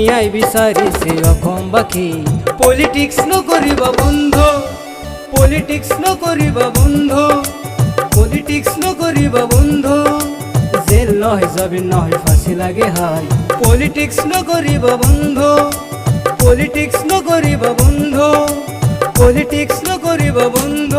দুনিয়ায় বিচারিছে অকম বাকি পলিটিক্স নকরিবা বন্ধ পলিটিক্স নকরিবা বন্ধ পলিটিক্স নকরিবা বন্ধ জেল নয় জবিন নয় ফাঁসি লাগে হাই পলিটিক্স নকরিবা বন্ধ পলিটিক্স নকরিবা বন্ধ পলিটিক্স নকরিবা বন্ধ